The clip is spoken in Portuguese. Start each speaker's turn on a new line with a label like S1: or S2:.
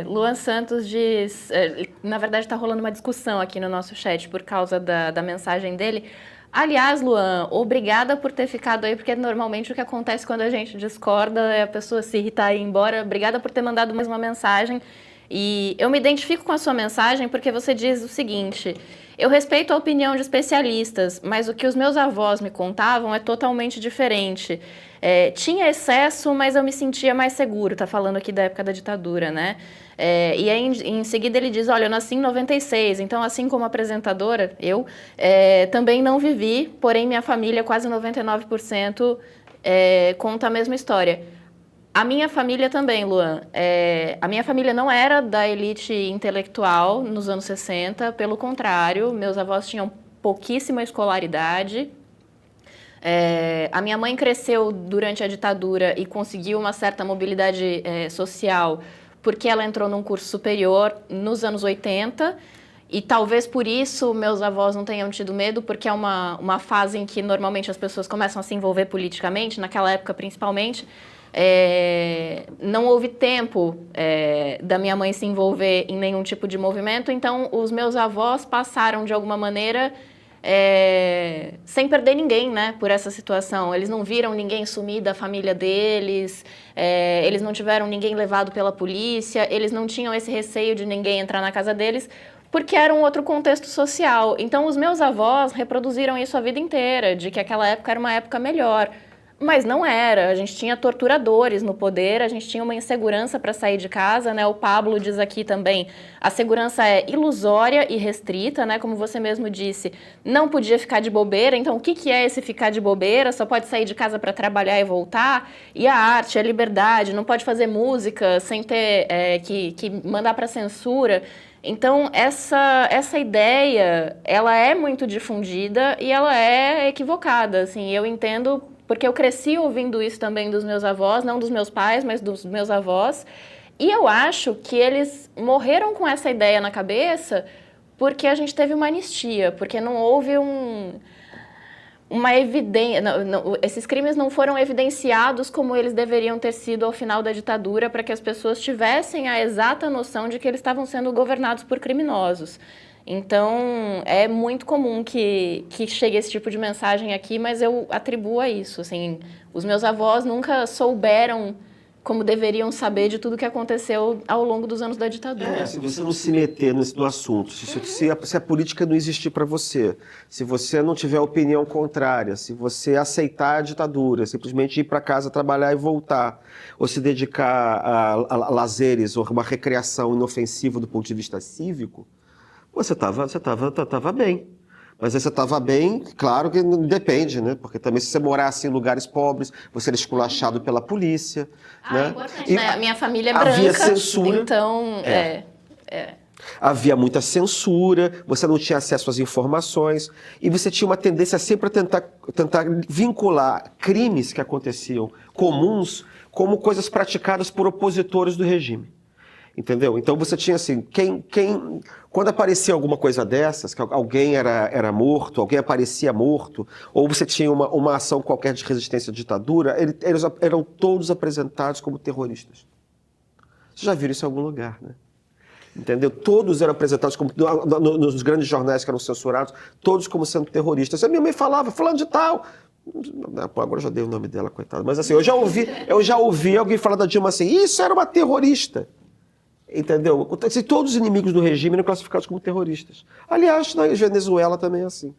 S1: Luan Santos diz... na verdade, está rolando uma discussão aqui no nosso chat por causa da mensagem dele. Aliás, Luan, obrigada por ter ficado aí, porque normalmente o que acontece quando a gente discorda é a pessoa se irritar e ir embora. Obrigada por ter mandado mais uma mensagem. E eu me identifico com a sua mensagem porque você diz o seguinte: eu respeito a opinião de especialistas, mas o que os meus avós me contavam é totalmente diferente. Tinha excesso, mas eu me sentia mais seguro. Tá falando aqui da época da ditadura, né? E aí, em seguida, ele diz: olha, eu nasci em 96, então, assim como apresentadora, eu também não vivi, porém, minha família, quase 99%, conta a mesma história. A minha família também, Luan. A minha família não era da elite intelectual nos anos 60, pelo contrário, meus avós tinham pouquíssima escolaridade. A minha mãe cresceu durante a ditadura e conseguiu uma certa mobilidade social porque ela entrou num curso superior nos anos 80 e talvez por isso meus avós não tenham tido medo, porque é uma fase em que normalmente as pessoas começam a se envolver politicamente, naquela época principalmente. Não houve tempo da minha mãe se envolver em nenhum tipo de movimento, então os meus avós passaram de alguma maneira sem perder ninguém, né, por essa situação. Eles não viram ninguém sumir da família deles, eles não tiveram ninguém levado pela polícia, eles não tinham esse receio de ninguém entrar na casa deles, porque era um outro contexto social. Então os meus avós reproduziram isso a vida inteira, de que aquela época era uma época melhor. Mas não era, a gente tinha torturadores no poder, a gente tinha uma insegurança para sair de casa, né? O Pablo diz aqui também, a segurança é ilusória e restrita, né? Como você mesmo disse, não podia ficar de bobeira, então o que é esse ficar de bobeira? Só pode sair de casa para trabalhar e voltar? E a arte, a liberdade, não pode fazer música sem ter que mandar para censura. Então, essa ideia, ela é muito difundida e ela é equivocada, assim, eu entendo... Porque eu cresci ouvindo isso também dos meus avós, não dos meus pais, mas dos meus avós. E eu acho que eles morreram com essa ideia na cabeça porque a gente teve uma anistia, porque não houve uma evidência... esses crimes não foram evidenciados como eles deveriam ter sido ao final da ditadura, para que as pessoas tivessem a exata noção de que eles estavam sendo governados por criminosos. Então, é muito comum que chegue esse tipo de mensagem aqui, mas eu atribuo a isso. Assim, os meus avós nunca souberam como deveriam saber de tudo que aconteceu ao longo dos anos da ditadura.
S2: Se você não se meter no assunto, se a política não existir para você, se você não tiver opinião contrária, se você aceitar a ditadura, simplesmente ir para casa trabalhar e voltar, ou se dedicar a lazeres ou uma recreação inofensiva do ponto de vista cívico, você estava bem. Mas aí você estava bem, claro que depende, né? Porque também se você morasse em lugares pobres, você era esculachado pela polícia. Né?
S1: É importante, né? A minha família é branca,
S2: havia censura,
S1: então...
S2: Havia muita censura, você não tinha acesso às informações, e você tinha uma tendência sempre a tentar vincular crimes que aconteciam comuns como coisas praticadas por opositores do regime. Entendeu? Então você tinha assim, quando aparecia alguma coisa dessas, que alguém era morto, alguém aparecia morto, ou você tinha uma ação qualquer de resistência à ditadura, eles eram todos apresentados como terroristas. Vocês já viram isso em algum lugar, né? Entendeu? Todos eram apresentados como, nos grandes jornais que eram censurados, todos como sendo terroristas. A minha mãe falava, fulano de tal... Agora eu já dei o nome dela, coitada. Mas assim, eu já ouvi alguém falar da Dilma assim, isso era uma terrorista. Entendeu? Todos os inimigos do regime eram classificados como terroristas. Aliás, na Venezuela também é assim.